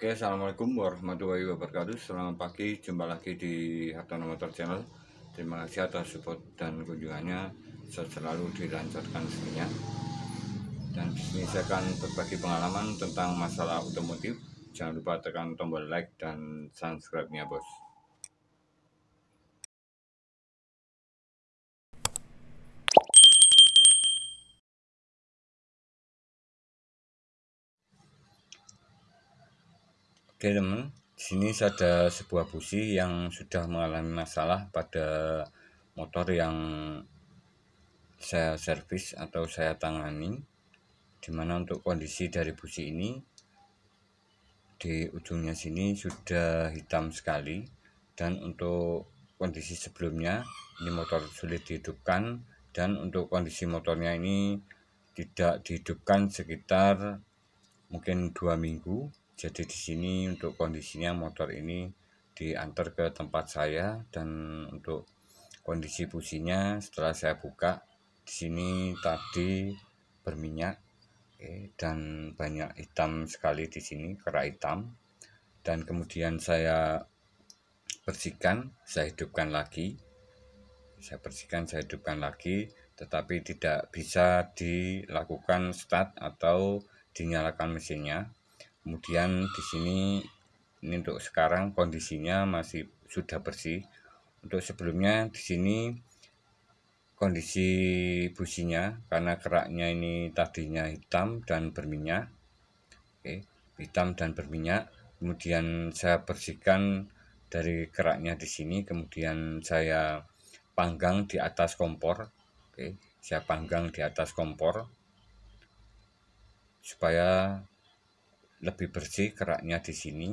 Oke, assalamualaikum warahmatullahi wabarakatuh. Selamat pagi, jumpa lagi di Hartono Motor Channel. Terima kasih atas support dan kunjungannya. Selalu dilancarkan semuanya. Dan di sini saya akan berbagi pengalaman tentang masalah otomotif. Jangan lupa tekan tombol like dan subscribe-nya, bos. Oke teman, di sini ada sebuah busi yang sudah mengalami masalah pada motor yang saya servis atau saya tangani, dimana untuk kondisi dari busi ini di ujungnya sini sudah hitam sekali, dan untuk kondisi sebelumnya ini motor sulit dihidupkan, dan untuk kondisi motornya ini tidak dihidupkan sekitar mungkin 2 minggu. Jadi di sini untuk kondisinya motor ini diantar ke tempat saya, dan untuk kondisi businya setelah saya buka di sini tadi berminyak, dan banyak hitam sekali di sini, kerak hitam. Dan kemudian saya bersihkan, saya hidupkan lagi, tetapi tidak bisa dilakukan start atau dinyalakan mesinnya. Kemudian di sini ini untuk sekarang kondisinya masih sudah bersih. Untuk sebelumnya di sini kondisi businya karena keraknya ini tadinya hitam dan berminyak, kemudian saya bersihkan dari keraknya di sini, kemudian saya panggang di atas kompor. Saya panggang di atas kompor supaya lebih bersih keraknya di sini,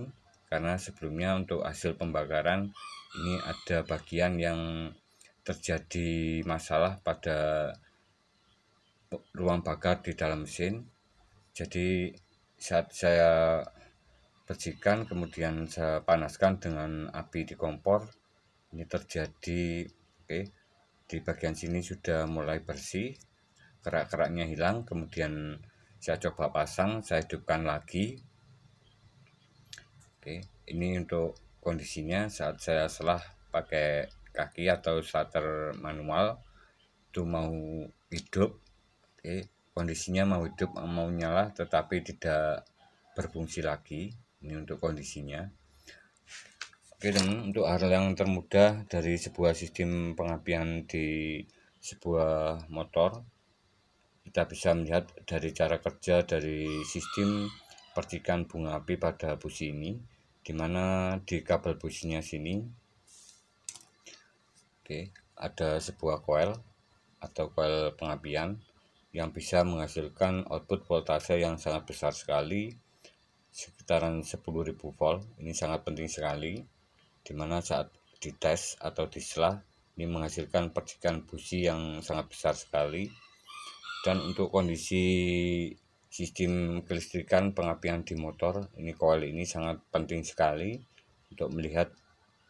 karena sebelumnya untuk hasil pembakaran ini ada bagian yang terjadi masalah pada ruang bakar di dalam mesin. Jadi saat saya bersihkan kemudian saya panaskan dengan api di kompor, ini terjadi di bagian sini sudah mulai bersih, kerak-keraknya hilang. Kemudian saya coba pasang, saya hidupkan lagi. Ini untuk kondisinya saat saya selah pakai kaki atau starter manual itu mau hidup, kondisinya mau hidup, mau nyala, tetapi tidak berfungsi lagi. Ini untuk kondisinya. Teman, untuk hal yang termudah dari sebuah sistem pengapian di sebuah motor, kita bisa melihat dari cara kerja dari sistem percikan bunga api pada busi ini, dimana di kabel businya sini ada sebuah coil atau coil pengapian yang bisa menghasilkan output voltase yang sangat besar sekali, sekitaran 10.000 volt. Ini sangat penting sekali, dimana saat dites atau diselah ini menghasilkan percikan busi yang sangat besar sekali. Dan untuk kondisi sistem kelistrikan pengapian di motor ini, coil ini sangat penting sekali untuk melihat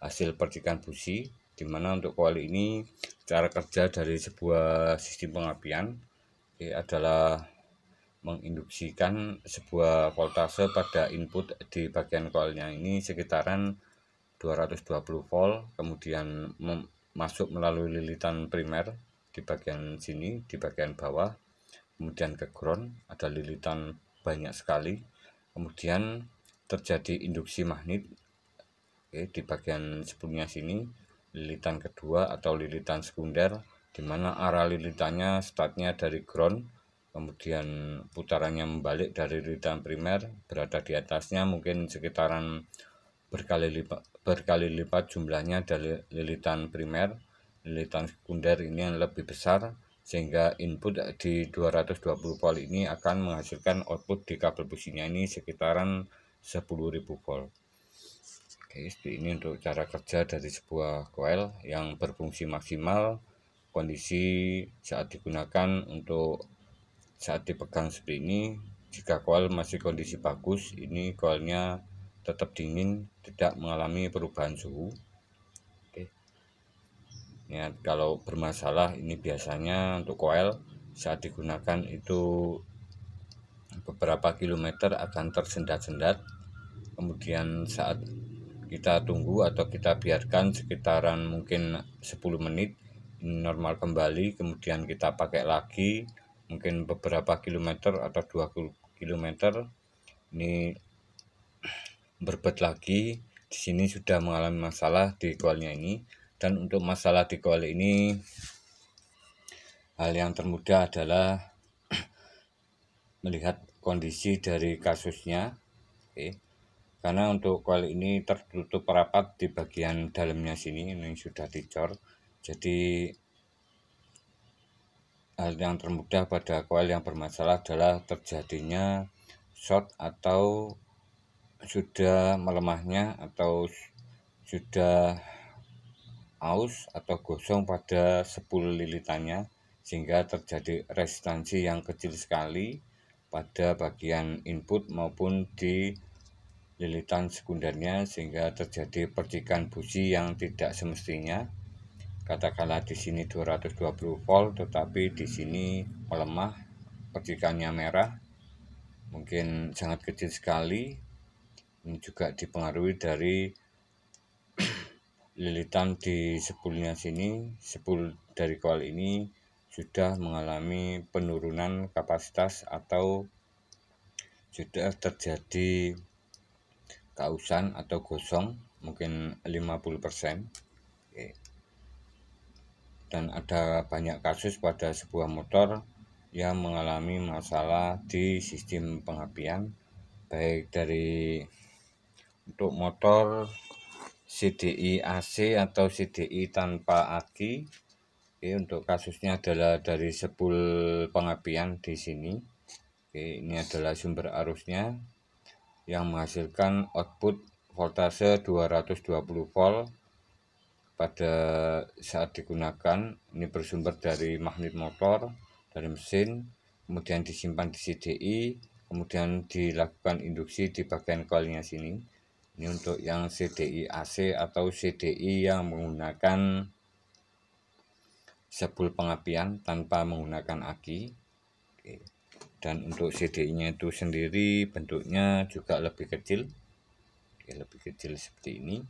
hasil percikan busi, dimana untuk coil ini cara kerja dari sebuah sistem pengapian adalah menginduksikan sebuah voltase pada input di bagian coilnya ini sekitaran 220 volt, kemudian masuk melalui lilitan primer di bagian sini, di bagian bawah, kemudian ke ground ada lilitan banyak sekali, kemudian terjadi induksi magnet di bagian sebelumnya sini, lilitan kedua atau lilitan sekunder, di mana arah lilitannya startnya dari ground, kemudian putarannya membalik dari lilitan primer, berada di atasnya mungkin sekitaran berkali lipat jumlahnya dari lilitan primer. Lilitan sekunder ini yang lebih besar, sehingga input di 220 volt ini akan menghasilkan output di kabel businya ini sekitaran 10.000 volt. Seperti ini untuk cara kerja dari sebuah coil yang berfungsi maksimal. Kondisi saat digunakan untuk saat dipegang seperti ini, jika coil masih kondisi bagus, ini coilnya tetap dingin, tidak mengalami perubahan suhu. Ya, kalau bermasalah ini biasanya untuk coil saat digunakan itu beberapa kilometer akan tersendat-sendat, Kemudian saat kita tunggu atau kita biarkan sekitaran mungkin 10 menit ini normal kembali, kemudian kita pakai lagi mungkin beberapa kilometer atau 20 kilometer, ini berbet lagi. Di sini sudah mengalami masalah di coilnya ini. Dan untuk masalah di coil ini, hal yang termudah adalah melihat kondisi dari kasusnya. Oke. Karena untuk coil ini tertutup rapat di bagian dalamnya sini, ini sudah dicor. Jadi hal yang termudah pada coil yang bermasalah adalah terjadinya short atau sudah melemahnya atau sudah aus atau gosong pada sepul lilitannya, sehingga terjadi resistansi yang kecil sekali pada bagian input maupun di lilitan sekundernya, sehingga terjadi percikan busi yang tidak semestinya. Katakanlah di sini 220 volt, tetapi di sini melemah, percikannya merah, mungkin sangat kecil sekali. Ini juga dipengaruhi dari lilitan di sepulnya sini. Sepul dari coil ini sudah mengalami penurunan kapasitas atau sudah terjadi kausan atau gosong mungkin 50%. Oke. Dan ada banyak kasus pada sebuah motor yang mengalami masalah di sistem pengapian, baik dari untuk motor CDI AC atau CDI tanpa aki. Oke, untuk kasusnya adalah dari sepul pengapian di sini. Oke, ini adalah sumber arusnya yang menghasilkan output voltase 220 volt pada saat digunakan. Ini bersumber dari magnet motor, dari mesin, kemudian disimpan di CDI, kemudian dilakukan induksi di bagian coilnya sini. Ini untuk yang CDI AC atau CDI yang menggunakan sepul pengapian tanpa menggunakan aki. Oke. Dan untuk CDI-nya itu sendiri bentuknya juga lebih kecil. Oke, lebih kecil seperti ini.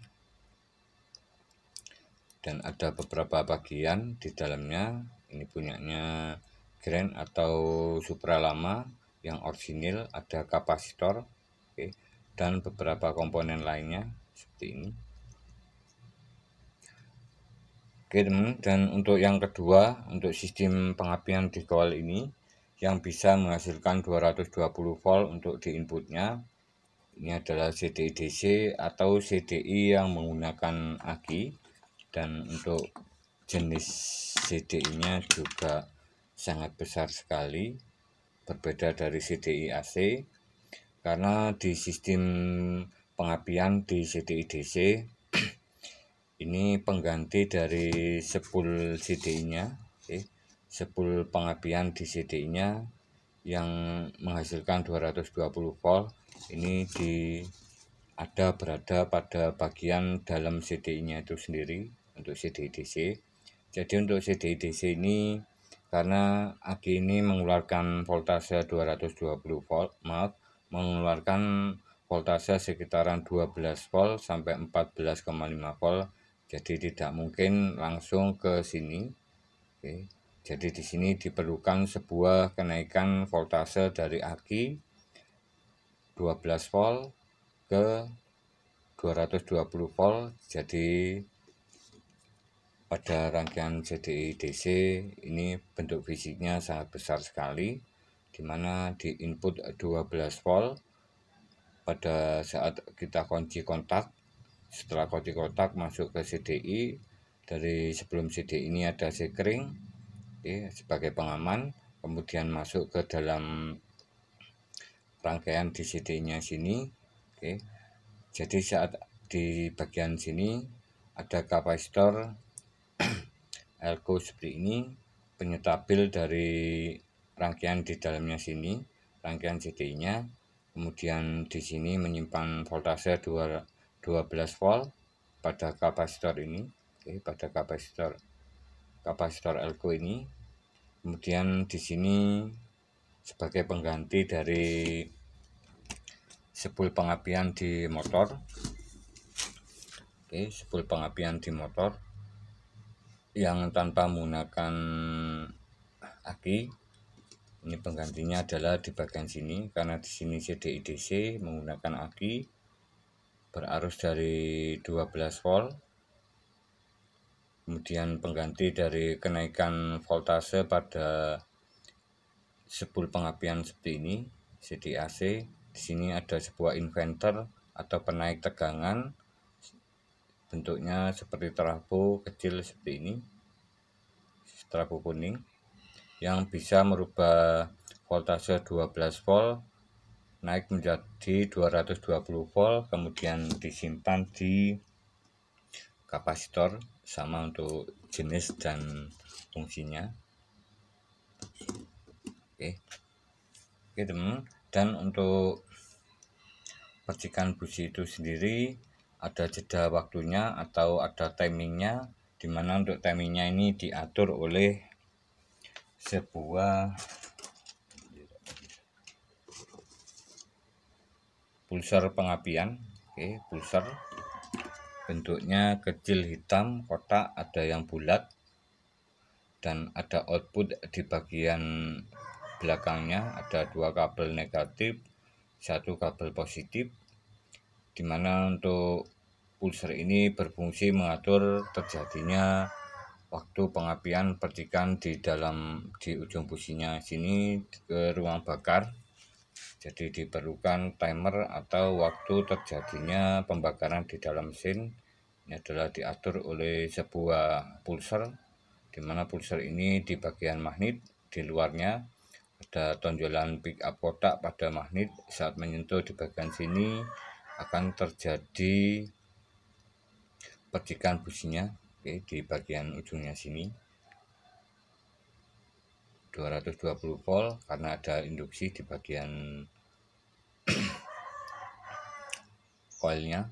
Dan ada beberapa bagian di dalamnya. Ini punyanya Grand atau Supra lama yang orisinil, ada kapasitor, oke, dan beberapa komponen lainnya seperti ini. Oke teman, dan untuk yang kedua, untuk sistem pengapian di coil ini yang bisa menghasilkan 220 volt untuk di inputnya, ini adalah CDI DC atau CDI yang menggunakan aki. Dan untuk jenis CDI-nya juga sangat besar sekali, berbeda dari CDI AC, karena di sistem pengapian di CDI DC ini pengganti dari sepul CDI-nya, sepul pengapian di CDI-nya yang menghasilkan 220 volt ini berada pada bagian dalam CDI-nya itu sendiri untuk CDI DC. Jadi untuk CDI DC ini karena aki ini mengeluarkan voltase 220 volt, mengeluarkan voltase sekitaran 12 volt sampai 14,5 volt. Jadi tidak mungkin langsung ke sini. Oke. Jadi di sini diperlukan sebuah kenaikan voltase dari aki 12 volt ke 220 volt. Jadi pada rangkaian CDI DC ini bentuk fisiknya sangat besar sekali, dimana di input 12 volt pada saat kita kunci kontak. Setelah kunci kontak masuk ke CDI, dari sebelum CDI ini ada sekring, sebagai pengaman, kemudian masuk ke dalam rangkaian di CDI-nya sini. Jadi saat di bagian sini ada kapasitor elko seperti ini, penyetabil dari rangkaian di dalamnya sini, rangkaian CDI-nya. Kemudian di sini menyimpan voltase 12 volt pada kapasitor ini, pada kapasitor elko ini. Kemudian di sini sebagai pengganti dari spool pengapian di motor. Oke, spool pengapian di motor yang tanpa menggunakan aki. Ini penggantinya adalah di bagian sini, karena di sini CDI DC menggunakan aki berarus dari 12 volt. Kemudian pengganti dari kenaikan voltase pada spool pengapian seperti ini, CDI AC. Di sini ada sebuah inverter atau penaik tegangan, bentuknya seperti trafo kecil seperti ini, trafo kuning, yang bisa merubah voltase 12 volt naik menjadi 220 volt, kemudian disimpan di kapasitor, sama untuk jenis dan fungsinya. Oke teman, dan untuk percikan busi itu sendiri ada jeda waktunya atau ada timingnya, dimana untuk timingnya ini diatur oleh sebuah pulser pengapian. Oke, pulser bentuknya kecil, hitam, kotak, ada yang bulat, dan ada output di bagian belakangnya, ada 2 kabel negatif, 1 kabel positif, dimana untuk pulser ini berfungsi mengatur terjadinya waktu pengapian percikan di ujung businya sini ke ruang bakar. Jadi diperlukan timer atau waktu terjadinya pembakaran di dalam mesin. Ini adalah diatur oleh sebuah pulser, di mana pulser ini di bagian magnet, di luarnya ada tonjolan pick up kotak pada magnet. Saat menyentuh di bagian sini akan terjadi percikan businya. Oke, di bagian ujungnya sini 220 volt karena ada induksi di bagian coilnya.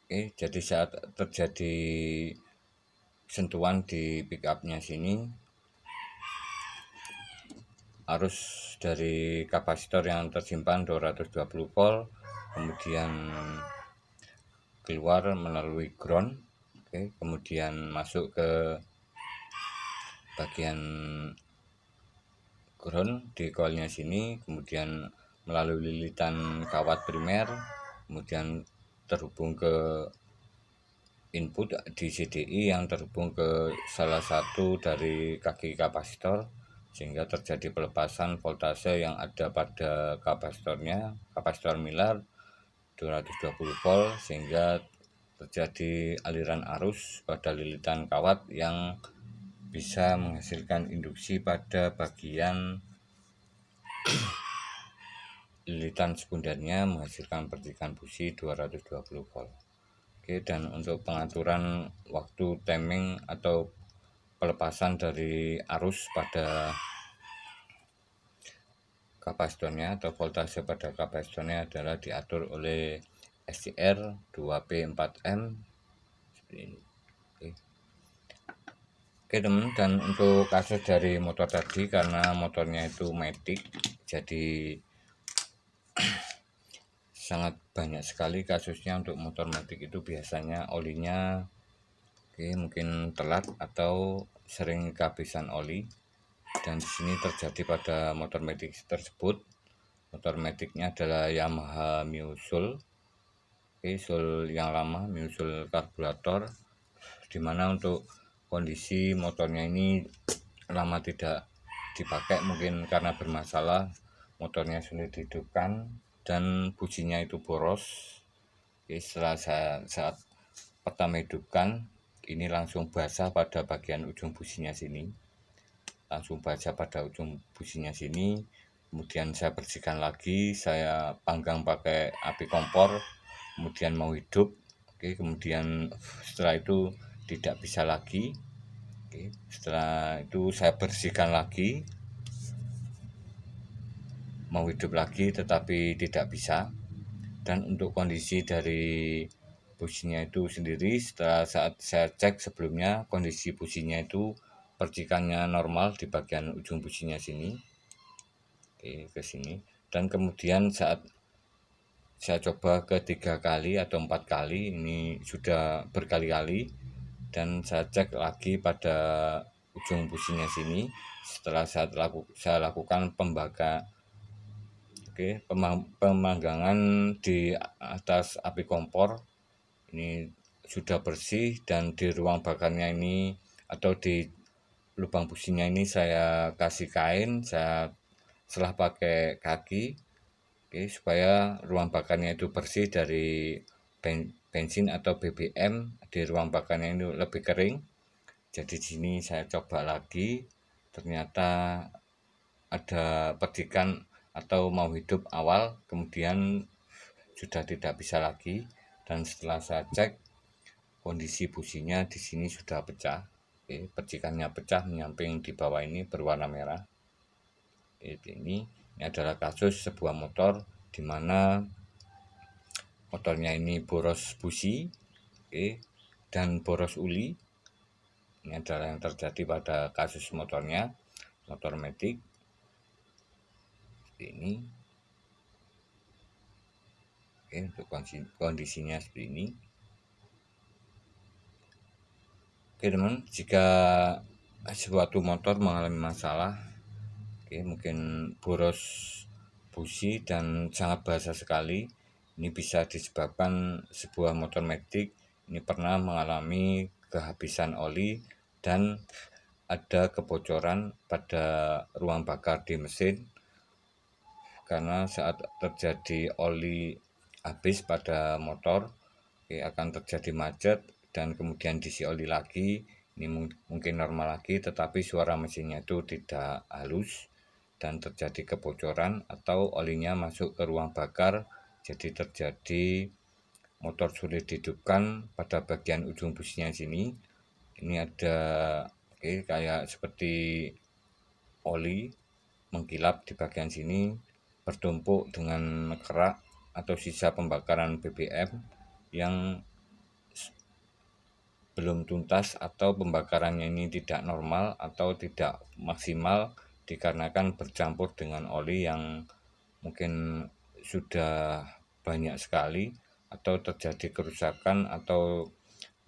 Oke, jadi saat terjadi sentuhan di pick upnya sini, arus dari kapasitor yang tersimpan 220 volt kemudian keluar melalui ground. Oke, kemudian masuk ke bagian ground di coilnya sini, kemudian melalui lilitan kawat primer, kemudian terhubung ke input di CDI yang terhubung ke salah satu dari kaki kapasitor, sehingga terjadi pelepasan voltase yang ada pada kapasitornya, kapasitor milar 220 volt, sehingga terjadi aliran arus pada lilitan kawat yang bisa menghasilkan induksi pada bagian lilitan sekundernya, menghasilkan percikan busi 220 volt. Oke, dan untuk pengaturan waktu timing atau pelepasan dari arus pada kapasitornya atau voltase pada kapasitornya adalah diatur oleh SCR 2P4M seperti ini. Oke teman, dan untuk kasus dari motor tadi, karena motornya itu matic, jadi sangat banyak sekali kasusnya. Untuk motor matic itu biasanya olinya mungkin telat atau sering kehabisan oli, dan di sini terjadi pada motor matic tersebut. Motor maticnya adalah Yamaha Miusul, Soul yang lama, Miusul karburator, dimana untuk kondisi motornya ini lama tidak dipakai, mungkin karena bermasalah, motornya sulit dihidupkan dan businya itu boros. Setelah saat pertama hidupkan, ini langsung basah pada bagian ujung businya sini, kemudian saya bersihkan lagi, saya panggang pakai api kompor, kemudian mau hidup. Kemudian setelah itu tidak bisa lagi. Setelah itu saya bersihkan lagi, mau hidup lagi tetapi tidak bisa. Dan untuk kondisi dari businya itu sendiri, setelah saat saya cek sebelumnya, kondisi businya itu percikannya normal di bagian ujung businya sini, ke sini. Dan kemudian saat saya coba ke 3 kali atau 4 kali, ini sudah berkali-kali, dan saya cek lagi pada ujung businya sini setelah saya lakukan pemanggangan di atas api kompor. Ini sudah bersih, dan di ruang bakarnya ini atau di lubang businya ini saya kasih kain, saya selah pakai kaki, supaya ruang bakarnya itu bersih dari bensin atau BBM. Di ruang bakarnya ini lebih kering. Jadi di sini saya coba lagi, ternyata ada percikan atau mau hidup awal, kemudian sudah tidak bisa lagi. Dan setelah saya cek, kondisi businya di sini sudah pecah. Percikannya pecah, menyamping di bawah ini berwarna merah. Ini adalah kasus sebuah motor di mana motornya ini boros busi, dan boros uli. Ini adalah yang terjadi pada kasus motornya, motor Matic. Ini untuk kondisinya seperti ini. Teman, jika suatu motor mengalami masalah, mungkin boros busi dan sangat basah sekali, ini bisa disebabkan sebuah motor Matic ini pernah mengalami kehabisan oli dan ada kebocoran pada ruang bakar di mesin, karena saat terjadi oli habis pada motor, akan terjadi macet dan kemudian diisi oli lagi. Ini mungkin normal lagi, tetapi suara mesinnya itu tidak halus dan terjadi kebocoran atau olinya masuk ke ruang bakar, jadi terjadi motor sulit dihidupkan pada bagian ujung businya sini. Ini ada kayak seperti oli mengkilap di bagian sini, bertumpuk dengan kerak atau sisa pembakaran BBM yang belum tuntas, atau pembakarannya ini tidak normal atau tidak maksimal dikarenakan bercampur dengan oli yang mungkin sudah banyak sekali, atau terjadi kerusakan, atau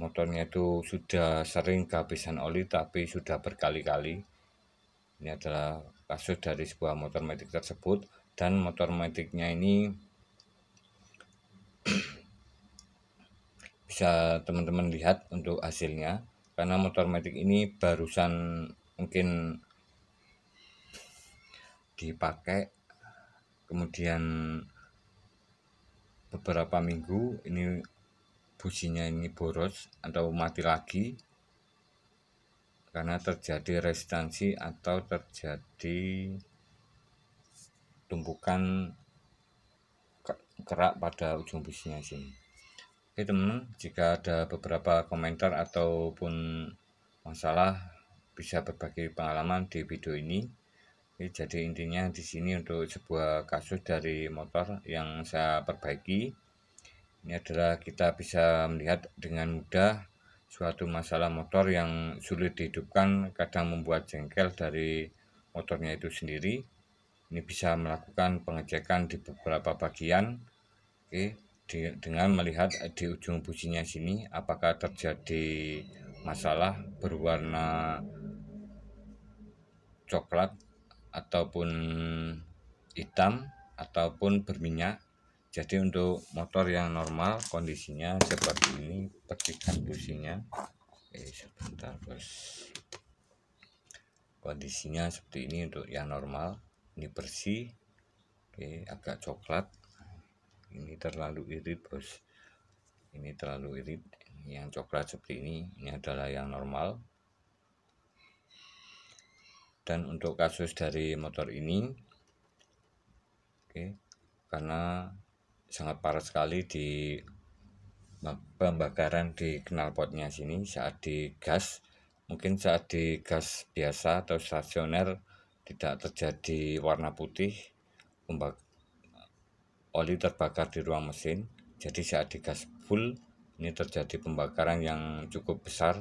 motornya itu sudah sering kehabisan oli tapi sudah berkali-kali. Ini adalah kasus dari sebuah motor Matic tersebut, dan motor Maticnya ini bisa teman-teman lihat untuk hasilnya, karena motor Matic ini barusan mungkin dipakai, kemudian beberapa minggu ini businya ini boros atau mati lagi karena terjadi resistansi atau terjadi tumpukan kerak pada ujung businya sini. Teman-teman, jika ada beberapa komentar ataupun masalah, bisa berbagi pengalaman di video ini. Jadi intinya di sini untuk sebuah kasus dari motor yang saya perbaiki, ini adalah kita bisa melihat dengan mudah suatu masalah motor yang sulit dihidupkan, kadang membuat jengkel dari motornya itu sendiri. Ini bisa melakukan pengecekan di beberapa bagian, dengan melihat di ujung businya sini apakah terjadi masalah berwarna coklat ataupun hitam ataupun berminyak. Jadi untuk motor yang normal kondisinya seperti ini, percikan businya sebentar bos, kondisinya seperti ini untuk yang normal. Ini bersih, agak coklat. Ini terlalu irit bos, ini terlalu irit. Yang coklat seperti ini adalah yang normal. Dan untuk kasus dari motor ini, karena sangat parah sekali di pembakaran di knalpotnya sini saat digas, mungkin saat digas biasa atau stasioner tidak terjadi warna putih, oli terbakar di ruang mesin. Jadi saat digas full ini terjadi pembakaran yang cukup besar.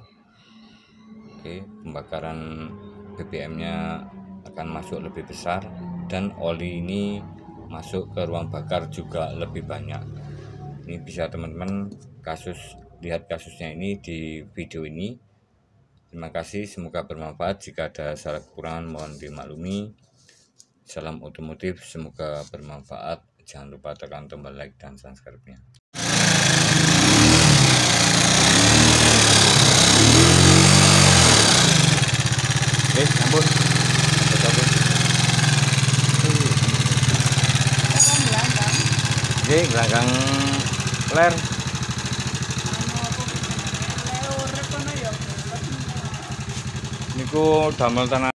Pembakaran BBM nya akan masuk lebih besar, dan oli ini masuk ke ruang bakar juga lebih banyak. Ini bisa teman-teman lihat kasusnya ini di video ini. Terima kasih, semoga bermanfaat. Jika ada salah kekurangan mohon dimaklumi. Salam otomotif, semoga bermanfaat. Jangan lupa tekan tombol like dan subscribe-nya. Ampun. Gelanggang ler. Niku damel tanah